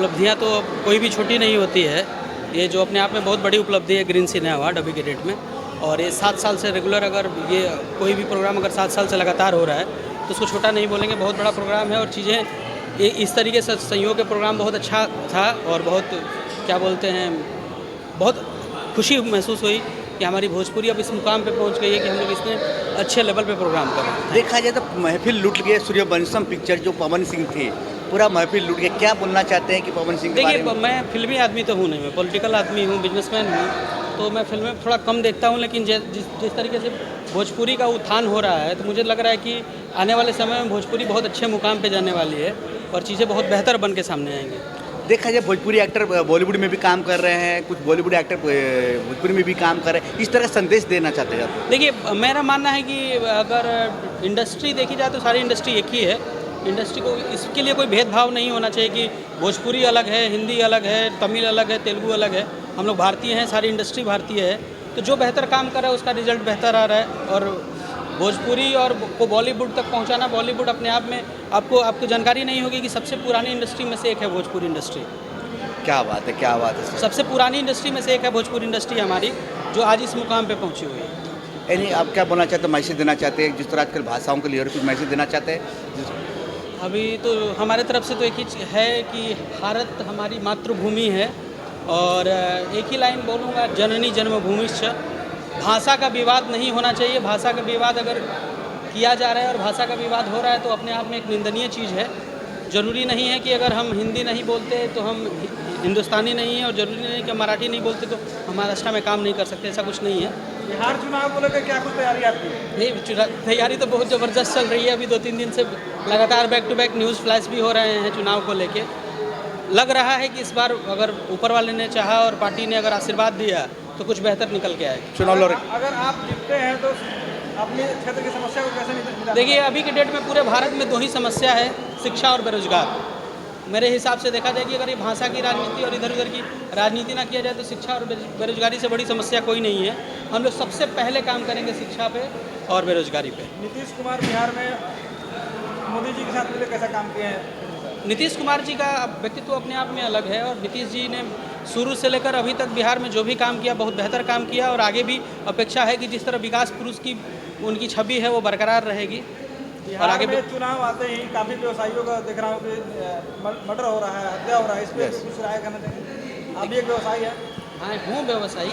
उपलब्धियाँ तो कोई भी छोटी नहीं होती है। ये जो अपने आप में बहुत बड़ी उपलब्धि है ग्रीन सिने अवार्ड अभी के डेट में, और ये 7 साल से रेगुलर, अगर ये कोई भी प्रोग्राम अगर 7 साल से लगातार हो रहा है तो उसको छोटा नहीं बोलेंगे, बहुत बड़ा प्रोग्राम है। और चीज़ें ये इस तरीके से संयोग के प्रोग्राम बहुत अच्छा था, और बहुत क्या बोलते हैं, बहुत खुशी महसूस हुई कि हमारी भोजपुरी अब इस मुकाम पे पहुंच गई है कि हम लोग इतने अच्छे लेवल पे प्रोग्राम कर रहे हैं। देखा जाए तो महफिल लूट गए। सूर्यवंशम पिक्चर जो पवन सिंह थे, पूरा महफिल लूट गया। क्या बोलना चाहते हैं कि पवन सिंह के बारे देखिए, में? मैं फिल्मी आदमी तो हूँ नहीं, मैं पॉलिटिकल आदमी हूँ, बिजनेसमैन हूँ, तो मैं फिल्में थोड़ा कम देखता हूँ। लेकिन जिस तरीके से भोजपुरी का उत्थान हो रहा है, तो मुझे लग रहा है कि आने वाले समय में भोजपुरी बहुत अच्छे मुकाम पे जाने वाली है और चीज़ें बहुत बेहतर बन के सामने आएंगी। देखा जाए भोजपुरी एक्टर बॉलीवुड में भी काम कर रहे हैं, कुछ बॉलीवुड एक्टर भोजपुरी में भी काम कर रहे हैं। इस तरह का संदेश देना चाहते हैं आप? देखिए, मेरा मानना है कि अगर इंडस्ट्री देखी जाए तो सारी इंडस्ट्री एक ही है। इंडस्ट्री को इसके लिए कोई भेदभाव नहीं होना चाहिए कि भोजपुरी अलग है, हिंदी अलग है, तमिल अलग है, तेलुगु अलग है। हम लोग भारतीय हैं, सारी इंडस्ट्री भारतीय है, तो जो बेहतर काम कर रहा है उसका रिजल्ट बेहतर आ रहा है। और भोजपुरी और को बॉलीवुड तक पहुंचाना, बॉलीवुड अपने आप में आपको जानकारी नहीं होगी कि सबसे पुरानी इंडस्ट्री में से एक है भोजपुरी इंडस्ट्री। क्या बात है, क्या बात है। सबसे पुरानी इंडस्ट्री में से एक है भोजपुरी इंडस्ट्री हमारी, जो आज इस मुकाम पे पहुंची हुई है। यानी आप क्या बोलना चाहते हैं, मैसेज देना चाहते हैं? जिस तरह आजकल भाषाओं के लिए कुछ मैसेज देना चाहते हैं? अभी तो हमारे तरफ से तो एक ही है कि भारत हमारी मातृभूमि है, और एक ही लाइन बोलूँगा, जननी जन्मभूमिश्च। भाषा का विवाद नहीं होना चाहिए। भाषा का विवाद अगर किया जा रहा है और भाषा का विवाद हो रहा है तो अपने आप में एक निंदनीय चीज़ है। ज़रूरी नहीं है कि अगर हम हिंदी नहीं बोलते तो हम हिंदुस्तानी नहीं हैं, और ज़रूरी नहीं है कि हम मराठी नहीं बोलते तो हम महाराष्ट्र में काम नहीं कर सकते। ऐसा कुछ नहीं है। बिहार चुनाव को लेकर क्या कुछ तैयारी आपकी? नहीं, तैयारी तो बहुत ज़बरदस्त चल रही है। अभी 2-3 दिन से लगातार back to back news flash भी हो रहे हैं चुनाव को लेके। लग रहा है कि इस बार अगर ऊपर वाले ने चाहा और पार्टी ने अगर आशीर्वाद दिया तो कुछ बेहतर निकल के आएगा। चुनाव लड़ अगर आप जीतते हैं तो अपने क्षेत्र की समस्या को कैसे निपटाएंगे? देखिए, अभी के डेट में पूरे भारत में 2 ही समस्या है, शिक्षा और बेरोजगार। मेरे हिसाब से देखा जाए कि अगर ये भाषा की राजनीति और इधर उधर की राजनीति ना किया जाए तो शिक्षा और बेरोजगारी से बड़ी समस्या कोई नहीं है। हम लोग सबसे पहले काम करेंगे शिक्षा पे और बेरोजगारी पे। नीतीश कुमार बिहार में मोदी जी के साथ मिलकर कैसा काम किए हैं? नीतीश कुमार जी का व्यक्तित्व अपने आप में अलग है, और नीतीश जी ने शुरू से लेकर अभी तक बिहार में जो भी काम किया बहुत बेहतर काम किया, और आगे भी अपेक्षा है कि जिस तरह विकास पुरुष की उनकी छवि है वो बरकरार रहेगी। और बिहार आगे में चुनाव आते ही काफ़ी व्यवसायियों का देख रहा हूँ कि मर्डर हो रहा है, हत्या हो रहा है। इस पर कुछ राय करना चाहिए। आप भी एक व्यवसायी है। हाँ, हूँ व्यवसायी,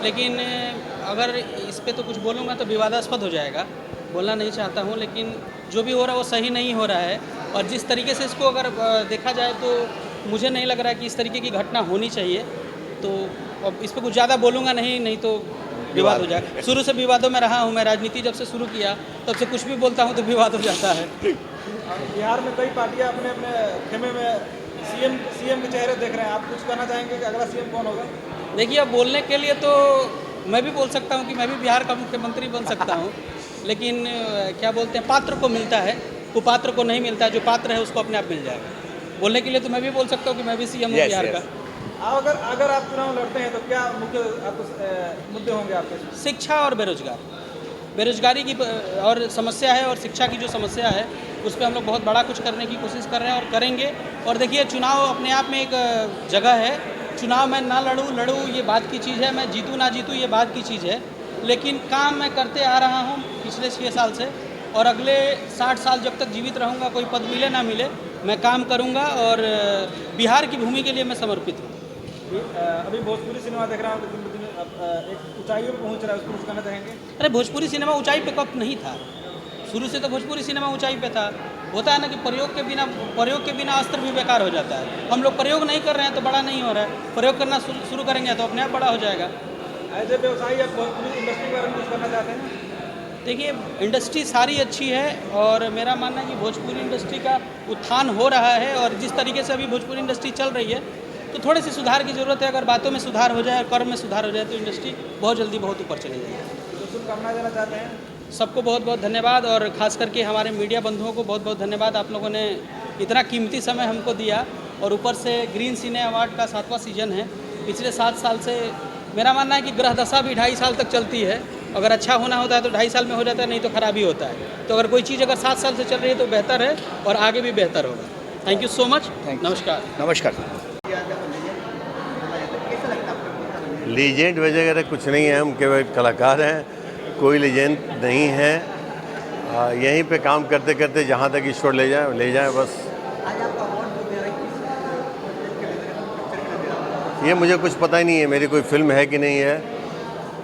लेकिन अगर इस पे तो कुछ बोलूँगा तो विवादास्पद हो जाएगा, बोलना नहीं चाहता हूँ। लेकिन जो भी हो रहा है वो सही नहीं हो रहा है, और जिस तरीके से इसको अगर देखा जाए तो मुझे नहीं लग रहा है कि इस तरीके की घटना होनी चाहिए। तो अब इस पर कुछ ज़्यादा बोलूँगा नहीं तो विवाद हो जाएगा। शुरू से विवादों में रहा हूँ मैं, राजनीति जब से शुरू किया तब से कुछ भी बोलता हूँ तो विवाद हो जाता है। बिहार में कई पार्टियां अपने अपने खेमे में सीएम के चेहरे देख रहे हैं। आप कुछ कहना चाहेंगे कि अगला सीएम कौन होगा? देखिए, अब बोलने के लिए तो मैं भी बोल सकता हूँ कि मैं भी बिहार का मुख्यमंत्री बन सकता हूँ, लेकिन क्या बोलते हैं, पात्र को मिलता है, कुपात्र को नहीं मिलता। जो पात्र है उसको अपने आप मिल जाएगा। बोलने के लिए तो मैं भी बोल सकता हूँ कि मैं भी सीएम हूँ बिहार का। अगर आप चुनाव लड़ते हैं तो क्या मुख्य मुद्दे होंगे आपके? शिक्षा और बेरोजगारी की और समस्या है, और शिक्षा की जो समस्या है उस पर हम लोग बहुत बड़ा कुछ करने की कोशिश कर रहे हैं और करेंगे। और देखिए, चुनाव अपने आप में एक जगह है। चुनाव मैं ना लड़ूँ ये बात की चीज़ है, मैं जीतूँ ना जीतूँ ये बात की चीज़ है, लेकिन काम मैं करते आ रहा हूँ पिछले 6 साल से, और अगले 60 साल जब तक जीवित रहूँगा, कोई पद मिले ना मिले, मैं काम करूँगा, और बिहार की भूमि के लिए मैं समर्पित हूँ। अभी भोजपुरी सिनेमा देख रहा हूँ कि दिन ब दिन एक ऊंचाइयों पर पहुँच रहा है, उसको कुछ कहना चाहेंगे? अरे, भोजपुरी सिनेमा ऊंचाई पे कब नहीं था? शुरू से तो भोजपुरी सिनेमा ऊंचाई पे था। होता है ना कि प्रयोग के बिना अस्त्र भी बेकार हो जाता है। हम लोग प्रयोग नहीं कर रहे हैं तो बड़ा नहीं हो रहा है। प्रयोग करना शुरू करेंगे तो अपने आप बड़ा हो जाएगा। एज ए व्यवसायी आप भोजपुरी इंडस्ट्री के बारे में कुछ करना चाहते हैं? देखिए, इंडस्ट्री सारी अच्छी है, और मेरा मानना है कि भोजपुरी इंडस्ट्री का उत्थान हो रहा है, और जिस तरीके से अभी भोजपुरी इंडस्ट्री चल रही है तो थोड़े से सुधार की ज़रूरत है। अगर बातों में सुधार हो जाए और कर्म में सुधार हो जाए तो इंडस्ट्री बहुत जल्दी बहुत ऊपर चली जाएगी। तो शुभकामनाएं देना चाहते हैं? सबको बहुत बहुत धन्यवाद, और ख़ास करके हमारे मीडिया बंधुओं को बहुत बहुत धन्यवाद। आप लोगों ने इतना कीमती समय हमको दिया, और ऊपर से ग्रीन सिने अवार्ड का 7वां सीजन है। पिछले 7 साल से मेरा मानना है कि ग्रह दशा भी 2.5 साल तक चलती है। अगर अच्छा होना होता है तो 2.5 साल में हो जाता है, नहीं तो खराबी होता है। तो अगर कोई चीज़ अगर 7 साल से चल रही है तो बेहतर है, और आगे भी बेहतर होगा। थैंक यू सो मच, नमस्कार। नमस्कार। लीजेंड वगैरह कुछ नहीं है, हम केवल कलाकार हैं, कोई लीजेंड नहीं है। यहीं पे काम करते करते जहाँ तक ईश्वर ले जाए बस। ये मुझे कुछ पता ही नहीं है मेरी कोई फिल्म है कि नहीं है।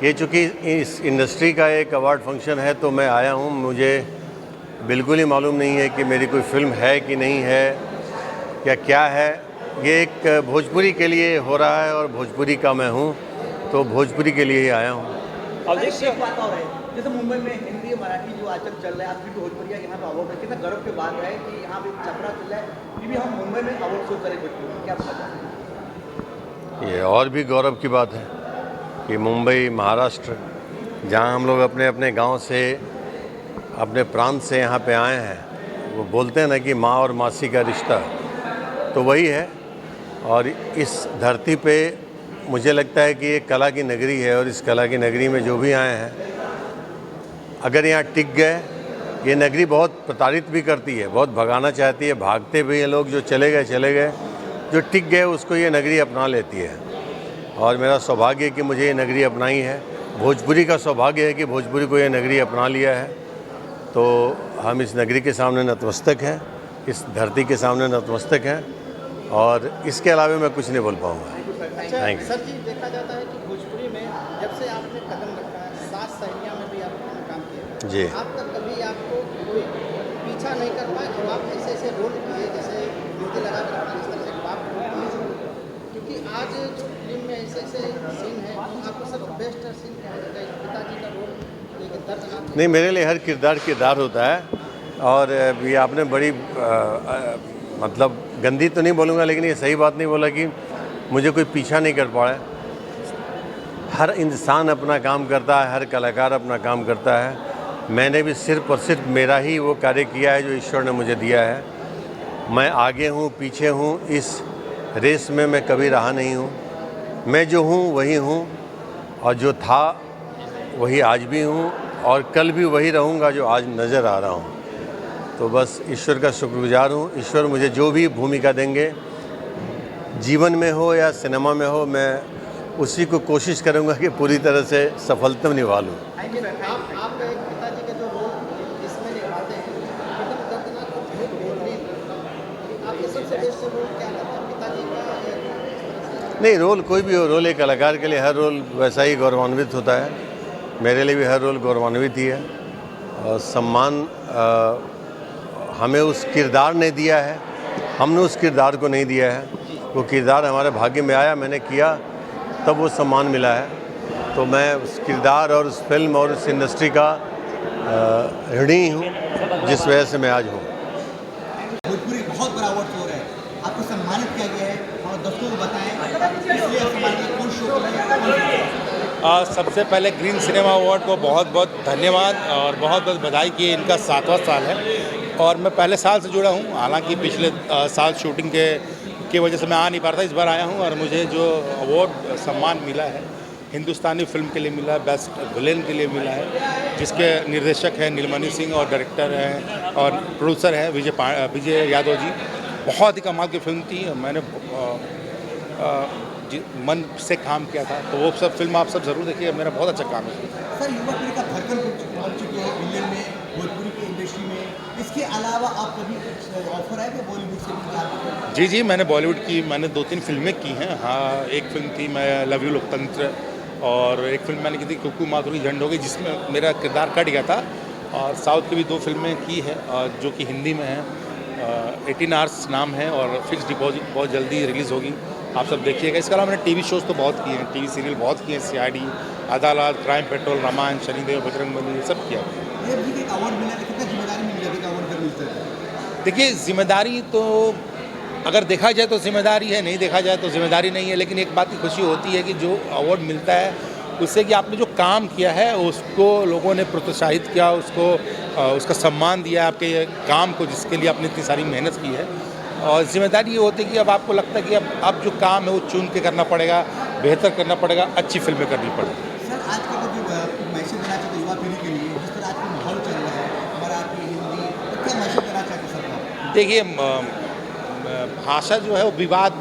ये चूँकि इस इंडस्ट्री का एक अवार्ड फंक्शन है तो मैं आया हूँ, मुझे बिल्कुल ही मालूम नहीं है कि मेरी कोई फिल्म है कि नहीं है या क्या है। ये एक भोजपुरी के लिए हो रहा है और भोजपुरी का मैं हूँ, तो भोजपुरी के लिए ही आया हूँ। अब एक बात और है, जैसे मुंबई में हिंदी मराठी जो आजकल चल रहा है, आज भी भोजपुरी यहाँ पे अवार्ड है, कितना गर्व की बात है कि यहाँ पे छपरा चल रहा है, फिर भी हम मुंबई में अवार्ड शो करें भोजपुरी, क्या पता है? ये और भी गौरव की बात है कि मुंबई, महाराष्ट्र, जहाँ हम लोग अपने अपने गांव से, अपने प्रांत से यहाँ पे आए हैं, वो बोलते हैं ना कि माँ और मासी का रिश्ता, तो वही है। और इस धरती पे मुझे लगता है कि ये कला की नगरी है और इस कला की नगरी में जो भी आए हैं, अगर यहाँ टिक गए, ये नगरी बहुत प्रताड़ित भी करती है, बहुत भगाना चाहती है, भागते भी हैं लोग, जो चले गए, जो टिक गए उसको ये नगरी अपना लेती है। और मेरा सौभाग्य है कि मुझे ये नगरी अपनाई है, भोजपुरी का सौभाग्य है कि भोजपुरी को ये नगरी अपना लिया है। तो हम इस नगरी के सामने नतमस्तक हैं, इस धरती के सामने नतमस्तक हैं, और इसके अलावा मैं कुछ नहीं बोल पाऊँगा। Thank you. सर जी, देखा जाता है कि भोजपुरी में जब से आपने कदम रखा है, 7 सहेलियाँ में भी आपने काम किया जी। आप तक कभी आपको कोई पीछा नहीं कर पाए और आप ऐसे ऐसे रोल किए, जैसे मेहंदी लगा कर अपना जिस तरह से बाप को, क्योंकि आज जो फिल्म में ऐसे ऐसे सीन है, आपको सबसे बेस्ट सीन कहा जाता है पिताजी का रोल, लेकिन दर्दनाक नहीं, मेरे लिए हर किरदार होता है। और ये आपने बड़ी मतलब गंदी तो नहीं बोलूँगा, लेकिन ये सही बात नहीं बोला कि मुझे कोई पीछा नहीं कर पाया। हर इंसान अपना काम करता है, हर कलाकार अपना काम करता है। मैंने भी सिर्फ और सिर्फ मेरा ही वो कार्य किया है जो ईश्वर ने मुझे दिया है। मैं आगे हूँ, पीछे हूँ, इस रेस में मैं कभी रहा नहीं हूँ। मैं जो हूँ वही हूँ, और जो था वही आज भी हूँ, और कल भी वही रहूँगा जो आज नज़र आ रहा हूँ। तो बस ईश्वर का शुक्रगुजार हूँ। ईश्वर मुझे जो भी भूमिका देंगे, जीवन में हो या सिनेमा में हो, मैं उसी को कोशिश करूँगा कि पूरी तरह से सफलता निभा लूँ। आप एक पिताजी के जो रोल इसमें निभाते हैं, एकदम दर्दनाक और बहुत बेहतरीन, आपके सबसे बेस्ट रोल क्या लगता है पिताजी का? नहीं, रोल कोई भी हो, रोल एक कलाकार के लिए हर रोल वैसा ही गौरवान्वित होता है। मेरे लिए भी हर रोल गौरवान्वित ही है। और सम्मान हमें उस किरदार ने दिया है, हमने उस किरदार को नहीं दिया है। वो किरदार हमारे भाग्य में आया, मैंने किया, तब वो सम्मान मिला है। तो मैं उस किरदार और उस फिल्म और उस इंडस्ट्री का ऋणी हूँ, जिस वजह से मैं आज हूँ। भोजपुरी बहुत बड़ा अवार्ड हो रहा है, आपको सम्मानित किया गया है, और दोस्तों को बताएं इसलिए सम्मानित कौन शो करें? सबसे पहले ग्रीन सिनेमा अवार्ड को बहुत बहुत धन्यवाद और बहुत बहुत बधाई कि इनका 7वां साल है। और मैं पहले साल से जुड़ा हूँ, हालांकि पिछले साल शूटिंग के वजह से मैं आ नहीं पा रहा था, इस बार आया हूँ। और मुझे जो अवार्ड सम्मान मिला है, हिंदुस्तानी फिल्म के लिए मिला है, बेस्ट विलेन के लिए मिला है, जिसके निर्देशक हैं नीलमणि सिंह और डायरेक्टर हैं और प्रोड्यूसर हैं विजय यादव जी। बहुत ही कमाल की फिल्म थी, मैंने मन से काम किया था, तो वो सब फिल्म आप सब ज़रूर देखिए, मेरा बहुत अच्छा काम है। सर, युवा पीढ़ी का धड़कन बन चुकी है इंडियन में, भोजपुरी की इंडस्ट्री में। इसके अलावा आप कभी ऑफर आए थे बॉलीवुड से भी? जी, मैंने बॉलीवुड की 2-3 फिल्में की हैं। हाँ, एक फिल्म थी मैं लव यू लोकतंत्र, और एक फिल्म मैंने की थी कुकू माधुरी झंड हो गई, जिसमें मेरा किरदार कट गया था। और साउथ की भी 2 फिल्में की है जो कि हिंदी में है। 18 आवर्स नाम है और फिक्स डिपॉजिट बहुत जल्दी रिलीज़ होगी, आप सब देखिएगा। इसके अलावा मैंने टीवी शोज़ तो बहुत किए हैं, टीवी सीरियल बहुत किए हैं, CID, अदालत, क्राइम पेट्रोल, रामायण, शनिदेव, बजरंगबली, ये सब किया। ये भी एक अवार्ड मिला, कितना जिम्मेदारी मिल जाती है अवार्ड जब मिलता है? देखिए, जिम्मेदारी तो अगर देखा जाए तो जिम्मेदारी है, नहीं देखा जाए तो जिम्मेदारी नहीं है। लेकिन एक बात की खुशी होती है कि जो अवार्ड मिलता है उससे कि आपने जो काम किया है उसको लोगों ने प्रोत्साहित किया, उसका सम्मान दिया, आपके काम को जिसके लिए आपने इतनी सारी मेहनत की है। और जिम्मेदारी ये होती है कि अब आपको लगता है कि अब जो काम है वो चुन के करना पड़ेगा, बेहतर करना पड़ेगा, अच्छी फिल्में करनी पड़ेगी। सर, आज का जो मैसेज देना चाहते युवा पीढ़ी के लिए, जिस तरह आज का माहौल चल रहा है, मराठी, हिंदी, तो क्या मैसेज देना चाहते सर? देखिए, भाषा जो है वो विवाद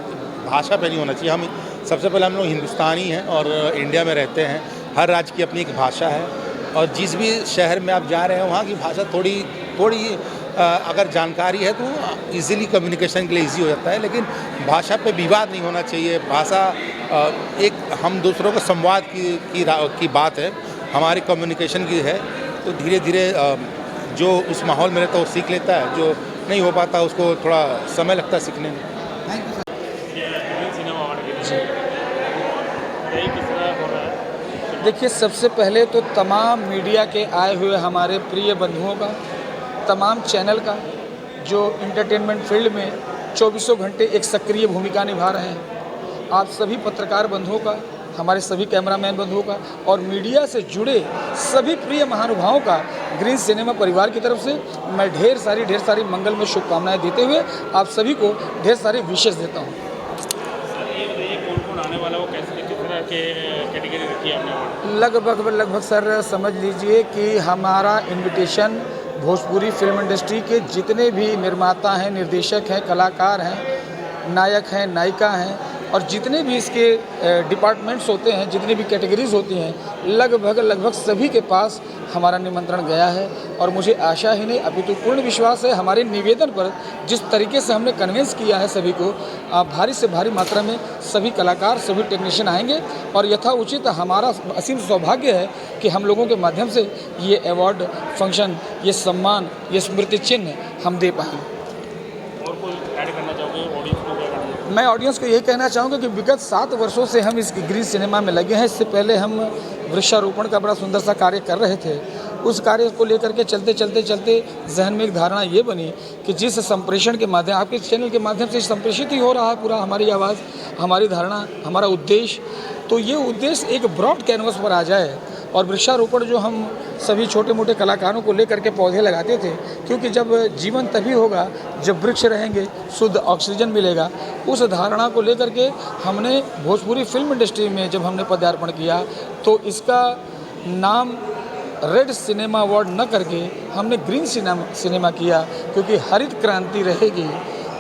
भाषा पे नहीं होना चाहिए। हम सबसे पहले हम लोग हिंदुस्तानी हैं और इंडिया में रहते हैं, हर राज्य की अपनी एक भाषा है और जिस भी शहर में आप जा रहे हैं वहाँ की भाषा थोड़ी अगर जानकारी है तो इजीली कम्युनिकेशन के लिए इजी हो जाता है, लेकिन भाषा पे विवाद नहीं होना चाहिए। भाषा एक हम दूसरों के संवाद की बात है, हमारी कम्युनिकेशन की है। तो धीरे धीरे जो उस माहौल में रहता है वो सीख लेता है, जो नहीं हो पाता उसको थोड़ा समय लगता है सीखने में। देखिए, सबसे पहले तो तमाम मीडिया के आए हुए हमारे प्रिय बंधुओं का, तमाम चैनल का जो इंटरटेनमेंट फील्ड में चौबीसों घंटे एक सक्रिय भूमिका निभा रहे हैं, आप सभी पत्रकार बंधुओं का, हमारे सभी कैमरामैन बंधुओं का और मीडिया से जुड़े सभी प्रिय महानुभावों का ग्रीन सिनेमा परिवार की तरफ से मैं ढेर सारी मंगलमय शुभकामनाएं देते हुए आप सभी को ढेर सारे विशेष देता हूँ। लगभग सर समझ लीजिए कि हमारा इनविटेशन भोजपुरी फिल्म इंडस्ट्री के जितने भी निर्माता हैं, निर्देशक हैं, कलाकार हैं, नायक हैं, नायिका हैं और जितने भी इसके डिपार्टमेंट्स होते हैं, जितनी भी कैटेगरीज होती हैं, लगभग सभी के पास हमारा निमंत्रण गया है और मुझे आशा ही नहीं अपितु पूर्ण विश्वास है हमारे निवेदन पर जिस तरीके से हमने कन्विंस किया है सभी को, भारी से भारी मात्रा में सभी कलाकार, सभी टेक्नीशियन आएंगे और यथाउचित हमारा असीम सौभाग्य है कि हम लोगों के माध्यम से ये अवार्ड फंक्शन, ये सम्मान, ये स्मृति चिन्ह हम दे पाएंगे। मैं ऑडियंस को यही कहना चाहूँगा कि विगत 7 वर्षों से हम इस ग्रीन सिनेमा में लगे हैं। इससे पहले हम वृक्षारोपण का बड़ा सुंदर सा कार्य कर रहे थे। उस कार्य को लेकर के चलते जहन में एक धारणा ये बनी कि जिस संप्रेषण के माध्यम, आपके चैनल के माध्यम से संप्रेषित ही हो रहा है पूरा हमारी आवाज़, हमारी धारणा, हमारा उद्देश्य, तो ये उद्देश्य एक ब्रॉड कैनवस पर आ जाए। और वृक्षारोपण जो हम सभी छोटे मोटे कलाकारों को लेकर के पौधे लगाते थे, क्योंकि जब जीवन तभी होगा जब वृक्ष रहेंगे, शुद्ध ऑक्सीजन मिलेगा, उस धारणा को लेकर के हमने भोजपुरी फिल्म इंडस्ट्री में जब हमने पदार्पण किया तो इसका नाम रेड सिनेमा अवार्ड न करके हमने ग्रीन सिनेमा किया, क्योंकि हरित क्रांति रहेगी,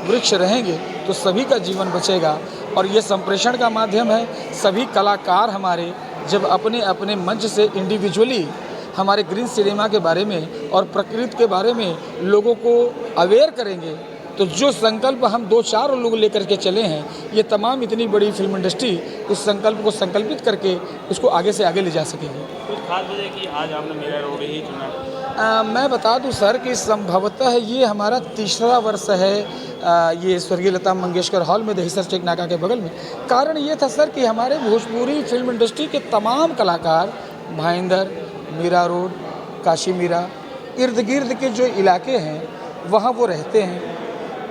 वृक्ष रहेंगे तो सभी का जीवन बचेगा। और ये संप्रेषण का माध्यम है। सभी कलाकार हमारे जब अपने अपने मंच से इंडिविजुअली हमारे ग्रीन सिनेमा के बारे में और प्रकृति के बारे में लोगों को अवेयर करेंगे, तो जो संकल्प हम 2-4 लोग लेकर के चले हैं, ये तमाम इतनी बड़ी फिल्म इंडस्ट्री उस संकल्प को संकल्पित करके उसको आगे से आगे ले जा सकेगी। कुछ खास वजह कि आज आपने मीरा रोड ही चुना? मैं बता दूं सर कि संभवतः ये हमारा 3रा वर्ष है ये स्वर्गीय लता मंगेशकर हॉल में दहीसर चेक नाका के बगल में। कारण ये था सर कि हमारे भोजपुरी फिल्म इंडस्ट्री के तमाम कलाकार भाईंदर, मीरा रोड, काशी मीरा, इर्द गिर्द के जो इलाके हैं वहाँ वो रहते हैं।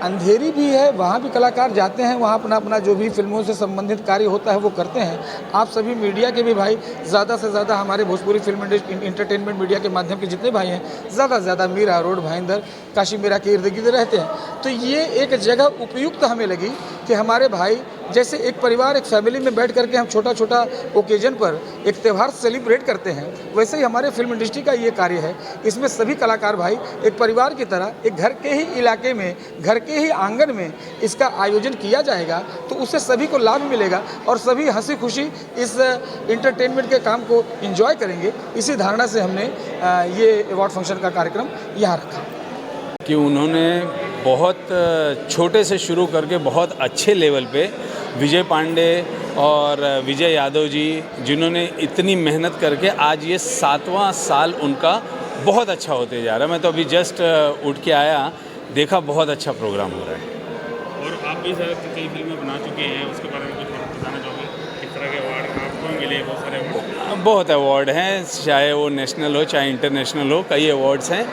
अंधेरी भी है, वहाँ भी कलाकार जाते हैं, वहाँ अपना अपना जो भी फिल्मों से संबंधित कार्य होता है वो करते हैं। आप सभी मीडिया के भी भाई ज़्यादा से ज़्यादा हमारे भोजपुरी फिल्म इंटरटेनमेंट मीडिया के माध्यम के जितने भाई हैं, ज़्यादा से ज़्यादा मीरा रोड, भाईंदर, काशी मीरा के इर्द गिर्द रहते हैं। तो ये एक जगह उपयुक्त हमें लगी कि हमारे भाई जैसे एक परिवार, एक फैमिली में बैठ करके हम छोटा ओकेजन पर एक त्यौहार सेलिब्रेट करते हैं, वैसे ही हमारे फिल्म इंडस्ट्री का ये कार्य है। इसमें सभी कलाकार भाई एक परिवार की तरह एक घर के ही इलाके में, घर के ही आंगन में इसका आयोजन किया जाएगा, तो उससे सभी को लाभ मिलेगा और सभी हंसी खुशी इस इंटरटेनमेंट के काम को एंजॉय करेंगे। इसी धारणा से हमने ये अवार्ड फंक्शन का कार्यक्रम यहाँ रखा कि उन्होंने बहुत छोटे से शुरू करके बहुत अच्छे लेवल पे विजय पांडे और विजय यादव जी, जिन्होंने इतनी मेहनत करके आज ये 7वां साल उनका बहुत अच्छा होते जा रहा है। मैं तो अभी जस्ट उठ के आया, देखा, बहुत अच्छा प्रोग्राम हो रहा है। और आप भी सर कई फिल्में बना चुके हैं, उसके बारे में कुछ बताना चाहोगे? किस तरह के अवार्ड आपको मिले? बहुत सारे अवार्ड, बहुत अवार्ड हैं, चाहे वो नेशनल हो चाहे इंटरनेशनल हो, कई अवार्ड्स हैं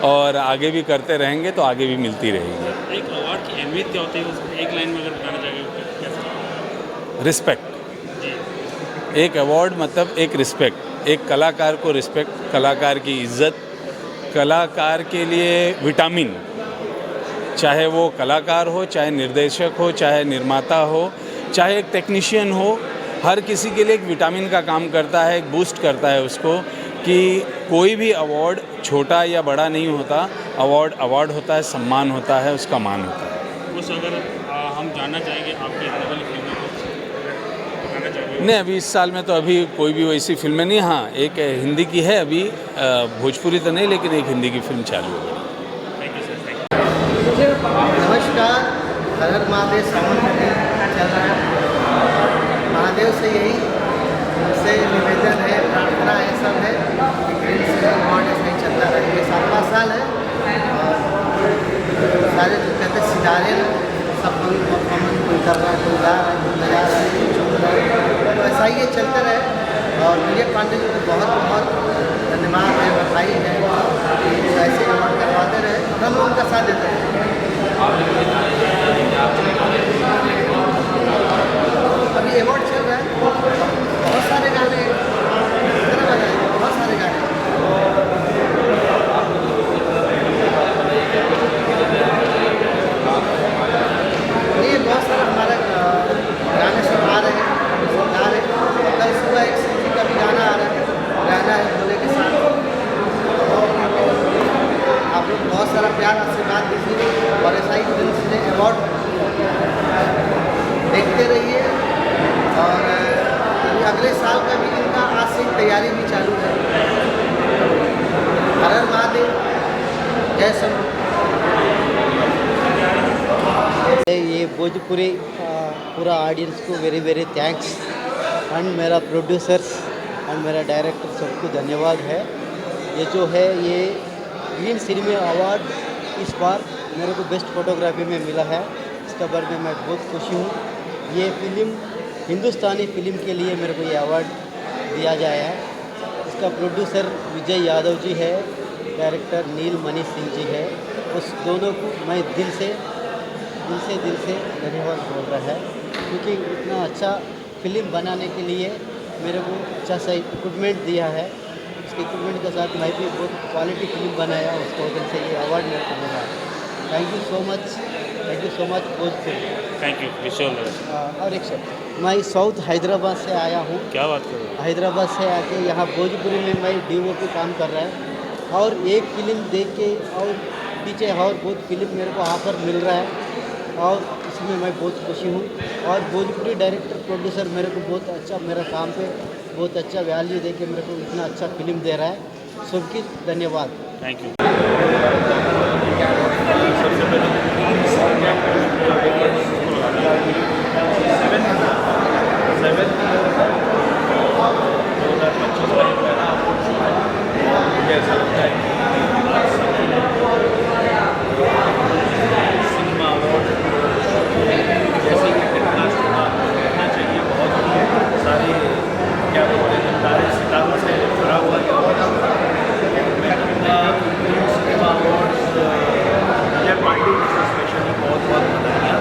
और आगे भी करते रहेंगे तो आगे भी मिलती रहेगी। एक अवार्ड की अहमियत क्या होती है, उसको एक लाइन में अगर बताना चाहिए? रिस्पेक्ट। एक अवार्ड मतलब एक रिस्पेक्ट, एक कलाकार को रिस्पेक्ट, कलाकार की इज्जत, कलाकार के लिए विटामिन, चाहे वो कलाकार हो, चाहे निर्देशक हो, चाहे निर्माता हो, चाहे एक टेक्नीशियन हो, हर किसी के लिए एक विटामिन का काम करता है, एक बूस्ट करता है उसको, कि कोई भी अवार्ड छोटा या बड़ा नहीं होता। अवार्ड होता है, सम्मान होता है, उसका मान होता है। कुछ अगर जानना चाहेंगे आपकी आने वाली फिल्मों को बताना चाहेंगे? नहीं, अभी इस साल में तो अभी कोई भी वैसी फिल्में नहीं। हाँ, एक हिंदी की है अभी, भोजपुरी तो नहीं, लेकिन एक हिंदी की फिल्म चालू है। Thank you sir, thank you. नमस्कार। हर हर महादेव सावन चल रहा है। महादेव से यही से निवेदन है, प्रार्थना है, सब है कि ग्रीन सिनेमा अवार्ड ऐसे ही चलता रहे। ये 7वां साल है और सारे जो कहते हैं सितारे ना, सब कोई परफॉर्मेंस कोई कर रहा है, कोई गा रहा है, कोई बजा रहा है, कोई झूम रहा है, तो ऐसा ही ये चलते रहे। और विजय पांडे जी को बहुत बहुत धन्यवाद है, बधाई है कि ऐसे अवार्ड करवाते रहे, हम लोग उनका साथ देते हैं। अभी अवार्ड चल रहा है, बहुत सारे गाने कितने बजाए, बहुत सारे गाने। ये बहुत सारा हमारा गाने सब आ रहे हैं, सब गा रहे हैं। और कल सुबह एक सिंधी का भी गाना आ रहा है, गाना है भोले के साथ। आप लोग बहुत सारा प्यार आशीर्वाद दीजिए और ऐसा ही फिल्म से अवार्ड देखते रहिए। और अगले साल का भी इनका आज से तैयारी भी चालू है। हर हर महादेव, जय शंभू। ये भोजपुरी पूरा ऑडियंस को वेरी वेरी थैंक्स, एंड मेरा प्रोड्यूसर्स एंड मेरा डायरेक्टर सबको धन्यवाद है। ये जो है ये ग्रीन सिनेमा अवार्ड इस बार मेरे को बेस्ट फोटोग्राफी में मिला है, इसका बारे में मैं बहुत खुशी हूँ। ये फिल्म हिंदुस्तानी फिल्म के लिए मेरे को ये अवार्ड दिया गया है। इसका प्रोड्यूसर विजय यादव जी है, डायरेक्टर नील मनीष सिंह जी है। उस दोनों को मैं दिल से धन्यवाद बोल रहा है, क्योंकि इतना अच्छा फिल्म बनाने के लिए मेरे को अच्छा सा इक्विपमेंट दिया है। उसके इक्विपमेंट के साथ मैं भी बहुत क्वालिटी फिल्म बनाया, उसको वजह से ये अवार्ड मेरे को मिला। Thank you so much Bhojpuri. Thank you, wish you all the best. और एक शब्द, मैं साउथ हैदराबाद से आया हूँ। क्या बात कर रहे हो? हैदराबाद से आके यहाँ भोजपुरी में मैं DOP काम कर रहा है, और एक फिल्म देख के और पीछे और बहुत फिल्म मेरे को ऑफर मिल रहा है, और इसमें मैं बहुत खुशी हूँ। और भोजपुरी डायरेक्टर प्रोड्यूसर मेरे को बहुत अच्छा, मेरा काम पे बहुत अच्छा वैल्यू दे के मेरे को इतना अच्छा फिल्म दे रहा है। सबकी धन्यवाद। Thank you. सिनेमा अवार्ड जैसे कि टेलीकास्ट होना चाहिए, बहुत सारे क्या बोलते हैं तारे सितारों से भरा हुआ ये अवार्ड। मैं कहूँगा सिनेमा अवार्ड्स विजय पांडे जी को स्पेशली बहुत बहुत बधाइयाँ।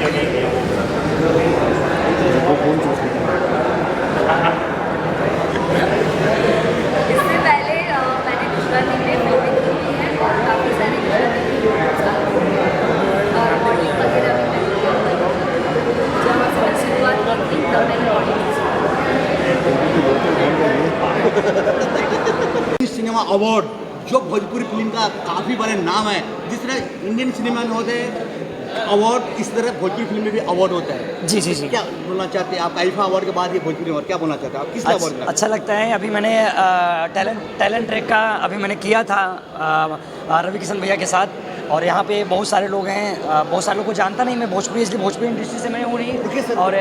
क्या क्या किया? इससे पहले मैंने गुजराती में फिल्मिंग की है और काफ़ी सारे गुजराती और मॉडलिंग वगैरह भी मैंने किया है। जहाँ से मैं शुरुआत की थी तब मैंने मॉडलिंग सिनेमा अवार्ड जो भोजपुरी फिल्म का काफ़ी बड़ा नाम है, जिस तरह इंडियन सिनेमा में होते हैं अवार्ड, इस तरह भोजपुरी फिल्म में भी अवार्ड होता है। जी जी जी। क्या बोलना चाहते हैं आप आईफा अवार्ड के बाद ये भोजपुरी अवार्ड क्या बोलना चाहते हैं आप, किस अवार्ड में? अच्छा लगता है। अभी मैंने टैलेंट ट्रैक का अभी मैंने किया था रवि किशन भैया के साथ, और यहाँ पे बहुत सारे लोग हैं, बहुत सारे लोग को जानता नहीं मैं भोजपुरी, इसलिए भोजपुरी इंडस्ट्री से मैं हूँ नहीं, और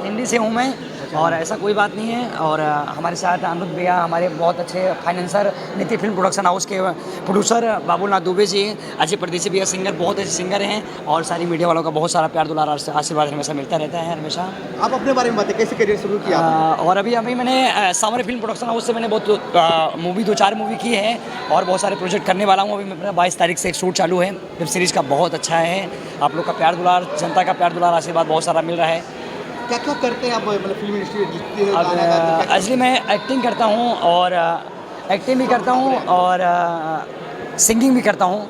हिंदी से हूँ मैं, और ऐसा कोई बात नहीं है। और हमारे साथ अमृत भैया, हमारे बहुत अच्छे फाइनेंसर, नीति फिल्म प्रोडक्शन हाउस के प्रोड्यूसर बाबूलनाथ दुबे जी, अजय परदेसी भैया सिंगर, बहुत अच्छे सिंगर हैं, और सारी मीडिया वालों का बहुत सारा प्यार दुलार आशीर्वाद हमेशा मिलता रहता है हमेशा। आप अपने बारे में बताएं, कैसे करियर शुरू किया आपने? और अभी मैंने सामरे फिल्म प्रोडक्शन हाउस से मैंने बहुत मूवी 2-4 मूवी की है, और बहुत सारे प्रोजेक्ट करने वाला हूँ। अभी मेरा 22 तारीख से एक शूट चालू है वेब सीरीज़ का, बहुत अच्छा है। आप लोग का प्यार दुलार, जनता का प्यार दुलार आशीर्वाद बहुत सारा मिल रहा है। क्या क्या करते हैं आप, मतलब फिल्म इंडस्ट्री में जीतते हैं? अब एक्चुअली मैं एक्टिंग करता हूँ, और एक्टिंग भी करता हूँ, और सिंगिंग भी करता हूँ।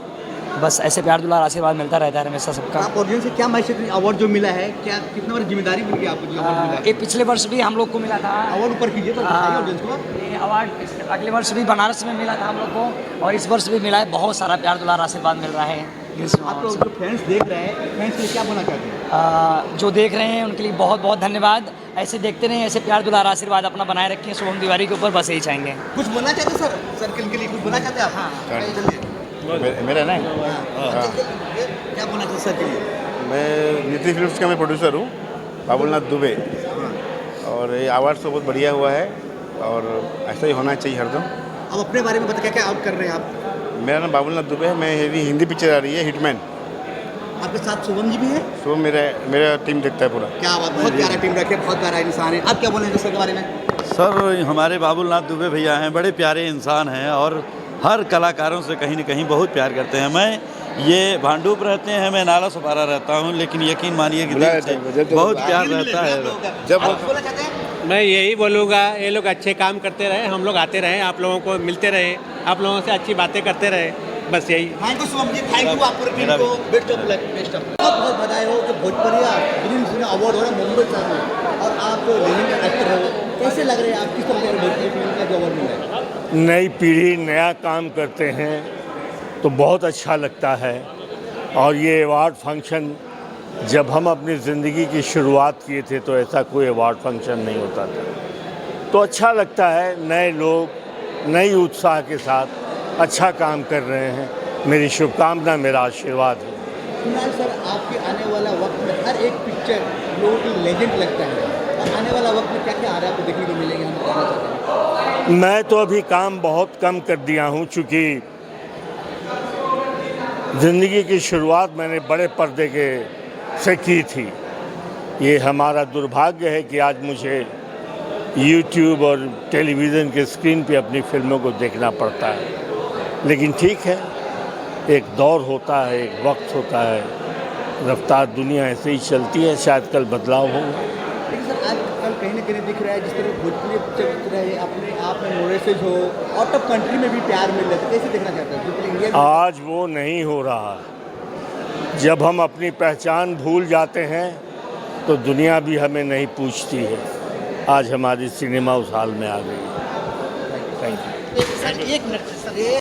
बस ऐसे प्यार दुलार आशीर्वाद मिलता रहता है हमेशा सबका। आप ऑडियंस से क्या मैसेज, अवार्ड जो मिला है, क्या कितना बड़ी जिम्मेदारी मिल गई आपको जो अवार्ड मिला है? ये पिछले वर्ष भी हम लोग को मिला था अवार्ड ऊपर कीजिए तो बताइए ऑडियंस को। ये अवार्ड अगले वर्ष भी बनारस में मिला था हम लोग को, और इस वर्ष भी मिला है। बहुत सारा प्यार दुलार आशीर्वाद मिल रहा है। आप लोग जो फैंस देख रहे हैं, फैंस के लिए क्या बोलना चाहते हैं? जो देख रहे हैं उनके लिए बहुत बहुत धन्यवाद। ऐसे देखते रहें, ऐसे प्यार दुलार आशीर्वाद अपना बनाए रखें। शुभम तिवारी के ऊपर बस यही चाहेंगे। कुछ बोलना चाहते हैं सर, सर्किल के लिए कुछ बोलना चाहते हैं आप? हाँ जल्दी। मेरा ना क्या बोलना चाहते सर के लिए? मैं नीति फिल्म्स का मैं प्रोड्यूसर हूँ, बाबूलनाथ दुबे, और ये अवार्ड तो बहुत बढ़िया हुआ है, और ऐसा ही होना चाहिए हरदम। अब अपने बारे में बताइए, क्या क्या आप कर रहे हैं आप? मेरा नाम बाबूलनाथ दुबे है, मैं हिंदी पिक्चर आ रही है हिटमैन। आपके साथ शुभम जी भी है? शुभम मेरा टीम देखता है पूरा। क्या बात, बहुत प्यारा टीम रखे, बहुत प्यारा इंसान है। आप क्या बोलेंगे सर के बारे में? सर हमारे बाबूलनाथ दुबे भैया हैं, बड़े प्यारे इंसान हैं, और हर कलाकारों से कहीं न कहीं बहुत प्यार करते हैं। मैं ये भांडुप रहते हैं, मैं नाला सुपारा रहता हूँ, लेकिन यकीन मानिए कि दिल से बहुत प्यार रहता है। जब बोलना चाहते हैं? मैं यही बोलूँगा, ये लोग अच्छे काम करते रहे, हम लोग आते रहे, आप लोगों को मिलते रहे, आप लोगों से अच्छी बातें करते रहे, बस यही। Thank you Shubham ji, thank you आप पूरी टीम को, best of luck, best of luck. बहुत बहुत बधाई हो कि भोजपुरिया फिल्म अवार्ड हो रहा है मुंबई से, और आप लीडिंग एक्टर हो। कैसे लग रहे हैं आप, किस तरह के भोजपुरी फिल्म का जो अवार्ड मिला है? नई पीढ़ी नया काम करते हैं तो बहुत अच्छा लगता है, और ये अवार्ड फंक्शन जब हम अपनी ज़िंदगी की शुरुआत किए थे तो ऐसा कोई अवार्ड फंक्शन नहीं होता था, तो अच्छा लगता है। नए लोग नई उत्साह के साथ अच्छा काम कर रहे हैं। मेरी शुभकामना, मेरा आशीर्वाद है। कुणाल सर, आपके आने वाला वक्त में हर एक पिक्चर लोगों की लेजेंड लगता है, और आने वाला वक्त में क्या क्या आ रहा है आपको देखने को मिलेगा, हम बताना चाहते हैं? मैं तो अभी काम बहुत कम कर दिया हूँ, चूँकि ज़िंदगी की शुरुआत मैंने बड़े पर्दे से की थी। ये हमारा दुर्भाग्य है कि आज मुझे YouTube और टेलीविज़न के स्क्रीन पे अपनी फिल्मों को देखना पड़ता है, लेकिन ठीक है, एक दौर होता है, एक वक्त होता है, रफ्तार दुनिया ऐसे ही चलती है, शायद कल बदलाव होगा। लेकिन सर आजकल कहीं ना कहीं दिख रहा है, जिस तरह भोजपुरी पिक्चर दिख रहा है, अपने आप में मोरेसेज हो, आउट ऑफ कंट्री में भी प्यार मिल रहा है, कैसे देखना चाहते हैं? इंडिया आज वो नहीं हो रहा। जब हम अपनी पहचान भूल जाते हैं तो दुनिया भी हमें नहीं पूछती है। आज हमारी सिनेमा उस हाल में आ गई। Thank you. एक मिनट सर,